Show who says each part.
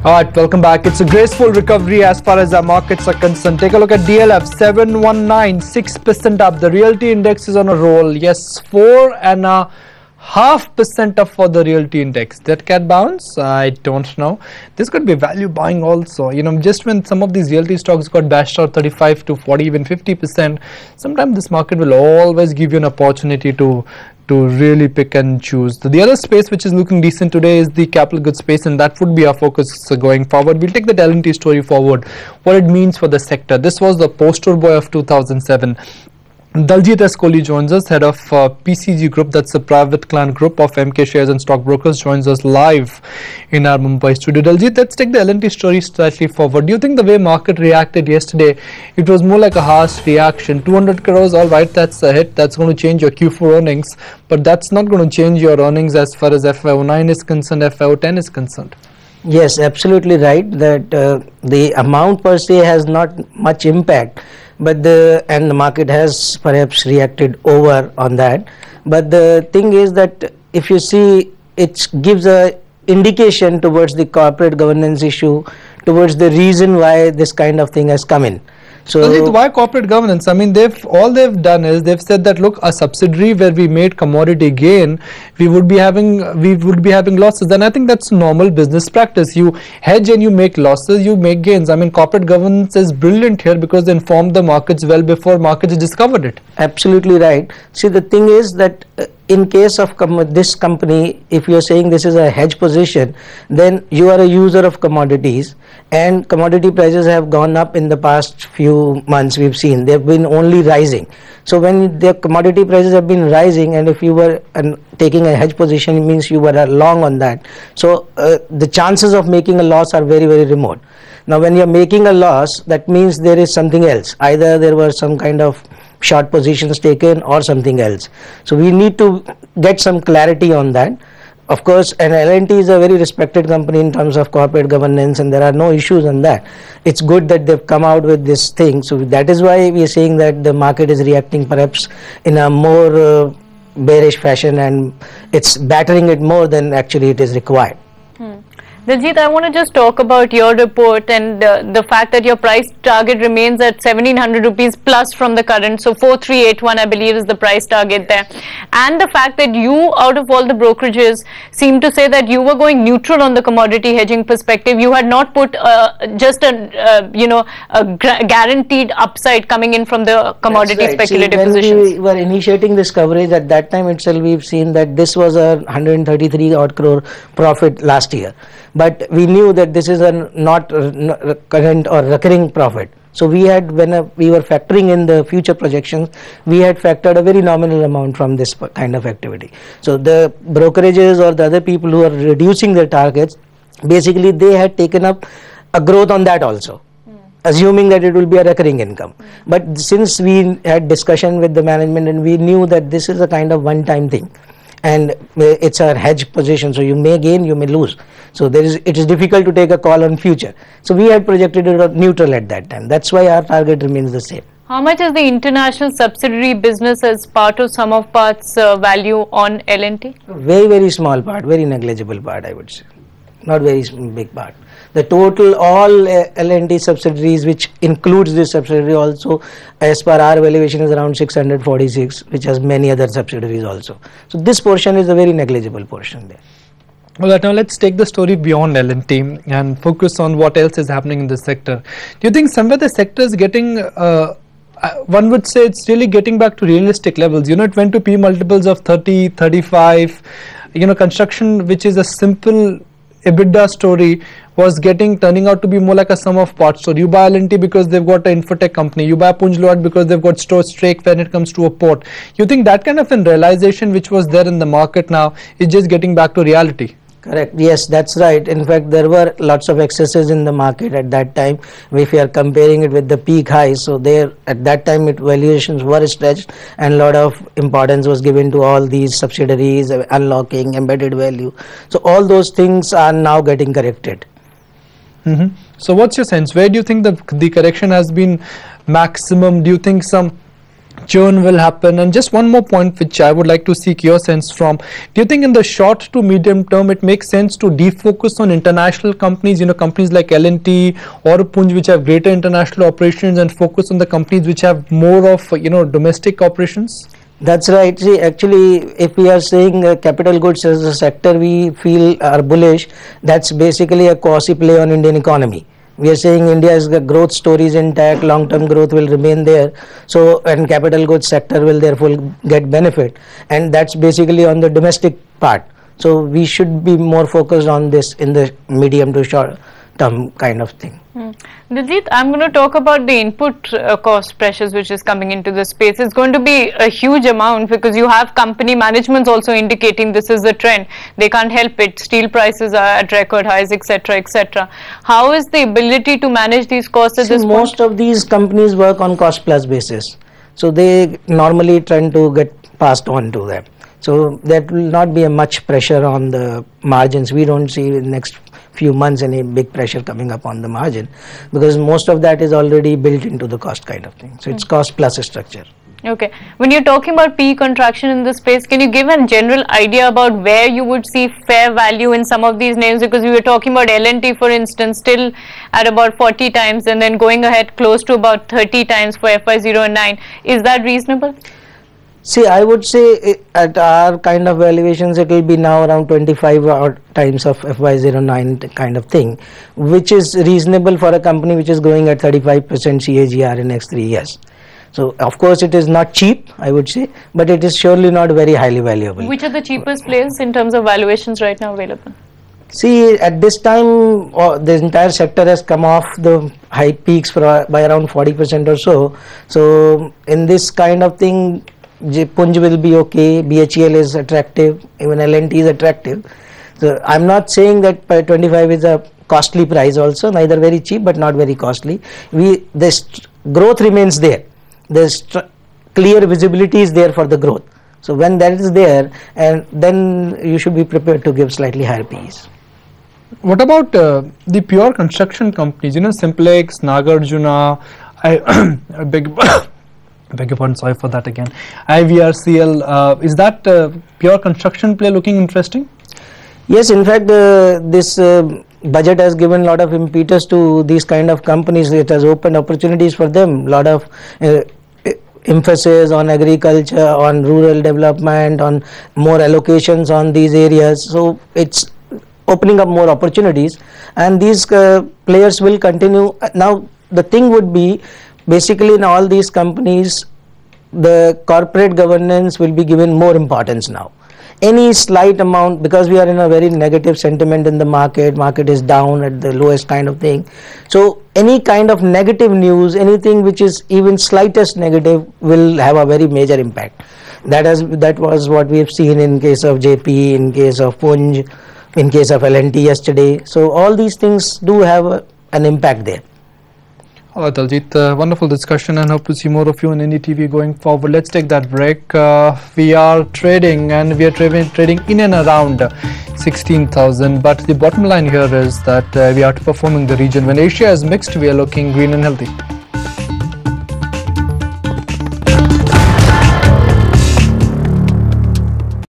Speaker 1: Alright, welcome back. It's a graceful recovery as far as our markets are concerned. Take a look at DLF, 719, 6% up. The realty index is on a roll. Yes, 4.5% up for the realty index. That can bounce? I don't know. This could be value buying also. You know, just when some of these realty stocks got bashed out 35 to 40, even 50%, sometimes this market will always give you an opportunity to really pick and choose. The other space which is looking decent today is the capital goods space, and that would be our focus going forward. We'll take the L&T story forward, what it means for the sector. This was the poster boy of 2007. Daljit S. Kohli joins us, head of PCG Group, that's a private client group of MK Shares and Stockbrokers, joins us live in our Mumbai studio. Daljit, let's take the L&T story slightly forward. Do you think the way market reacted yesterday, it was more like a harsh reaction? 200 crores, all right, that's a hit. That's going to change your Q4 earnings, but that's not going to change your earnings as far as FY09 is concerned, FY10 is concerned.
Speaker 2: Yes, absolutely right, that the amount per se has not much impact, but the market has perhaps reacted over on that. But the thing is that if you see, it gives a indication towards the corporate governance issue, towards the reason why this kind of thing has come in. So
Speaker 1: why corporate governance? I mean, all they've done is they've said that, look, a subsidiary where we made commodity gain, we would be having losses. And I think that's normal business practice. You hedge and you make losses, you make gains. I mean, corporate governance is brilliant here because they informed the markets well before markets discovered it.
Speaker 2: Absolutely right. See, the thing is that in case of this company, if you are saying this is a hedge position, then you are a user of commodities, and commodity prices have gone up in the past few months. We've seen they've been only rising. So when the commodity prices have been rising, and if you were taking a hedge position, it means you were long on that. So the chances of making a loss are very, very remote. Now when you're making a loss, that means there is something else. Either there was some kind of short positions taken or something else. So we need to get some clarity on that. Of course, and L&T is a very respected company in terms of corporate governance, and there are no issues on that. It's good that they've come out with this thing. So that is why we are saying that the market is reacting perhaps in a more bearish fashion, and it's battering it more than actually it is required.
Speaker 3: Daljit, I want to just talk about your report and the fact that your price target remains at 1700 rupees plus from the current. So 4381, I believe, is the price target there. And the fact that you, out of all the brokerages, seem to say that you were going neutral on the commodity hedging perspective. You had not put just a guaranteed upside coming in from the commodity speculative positions.
Speaker 2: When we were initiating this coverage, at that time itself, we've seen that this was a 133 odd crore profit last year. But we knew that this is a not current or recurring profit. So we had, when we were factoring in the future projections, we had factored a very nominal amount from this kind of activity. So the brokerages or the other people who are reducing their targets, basically they had taken up a growth on that also, assuming that it will be a recurring income. But since we had discussion with the management and we knew that this is a kind of one-time thing, and it's a hedge position, so you may gain, you may lose. So it is difficult to take a call on future. So we had projected it neutral at that time. That's why our target remains the same.
Speaker 3: How much is the international subsidiary business as part of sum of parts value on L&T?
Speaker 2: Very, very small part, very negligible part, I would say. Not very big part. The total, all L&T subsidiaries, which includes this subsidiary also, as per our valuation, is around 646, which has many other subsidiaries also. So this portion is a very negligible portion there.
Speaker 1: Well, now let's take the story beyond L&T and focus on what else is happening in the sector. Do you think somewhere the sector is getting, one would say it's really getting back to realistic levels? You know, it went to P multiples of 30, 35, you know, construction, which is a simple EBITDA story, was turning out to be more like a sum of parts. So you buy L&T because they've got an infotech company, you buy Punj Load because they've got store stake when it comes to a port. You think that kind of a realization which was there in the market now is just getting back to reality?
Speaker 2: Correct. Yes, that's right. In fact, there were lots of excesses in the market at that time. If we are comparing it with the peak highs, so there at that time valuations were stretched and a lot of importance was given to all these subsidiaries, unlocking, embedded value. So all those things are now getting corrected.
Speaker 1: So what's your sense? Where do you think the correction has been maximum? Do you think some churn will happen. And just one more point which I would like to seek your sense from. Do you think in the short to medium term it makes sense to defocus on international companies, companies like L&T or Punj which have greater international operations, and focus on the companies which have more of domestic operations?
Speaker 2: That's right. See, actually, if we are saying capital goods as a sector we feel are bullish, that's basically a quasi play on Indian economy. We are saying India's growth story is intact, long-term growth will remain there, so and capital goods sector will therefore get benefit, and that's basically on the domestic part. So we should be more focused on this in the medium to short term kind of thing.
Speaker 3: Diljit, I'm going to talk about the input cost pressures which is coming into the space. It's going to be a huge amount because you have company managements also indicating this is the trend. They can't help it. Steel prices are at record highs, etc., etc. How is the ability to manage these costs at this point?
Speaker 2: Most of these companies work on cost plus basis, so they normally tend to get passed on to them. So that will not be a much pressure on the margins. We don't see in the next few months any big pressure coming up on the margin because most of that is already built into the cost kind of thing. So it's cost plus structure.
Speaker 3: Okay. When you're talking about PE contraction in this space, can you give a general idea about where you would see fair value in some of these names? Because we were talking about L&T, for instance, still at about 40 times and then going ahead close to about 30 times for FY09. Is that reasonable?
Speaker 2: See, I would say at our kind of valuations, it will be now around 25 times of FY09 kind of thing, which is reasonable for a company which is growing at 35% CAGR in next 3 years. So, of course, it is not cheap, I would say, but it is surely not very highly valuable.
Speaker 3: Which are the cheapest players in terms of valuations right now available?
Speaker 2: See, at this time, the entire sector has come off the high peaks by around 40% or so. So, in this kind of thing, Punj will be okay, BHEL is attractive, even L&T is attractive. So I'm not saying that 25 is a costly price also, neither very cheap but not very costly. This growth remains there. There's clear visibility is there for the growth. So when that is there, and then you should be prepared to give slightly higher P's.
Speaker 1: What about the pure construction companies, Simplex, Nagarjuna, I beg your pardon, sorry for that again. IVRCL, is that pure construction play looking interesting?
Speaker 2: Yes, in fact, this budget has given a lot of impetus to these kind of companies. It has opened opportunities for them, lot of emphasis on agriculture, on rural development, on more allocations on these areas. So it's opening up more opportunities, and these players will continue. Now the thing would be, basically in all these companies the corporate governance will be given more importance now. Any slight amount, because we are in a very negative sentiment in the market is down at the lowest kind of thing, so any kind of negative news, anything which is even slightest negative will have a very major impact. That was what we have seen in case of JP, in case of Punj, in case of L&T yesterday. So all these things do have an impact there.
Speaker 1: All right, Diljit, wonderful discussion, and hope to see more of you on NDTV going forward. Let's take that break. We are trading, and we are trading in and around 16,000, but the bottom line here is that we are outperforming the region. When Asia is mixed, we are looking green and healthy.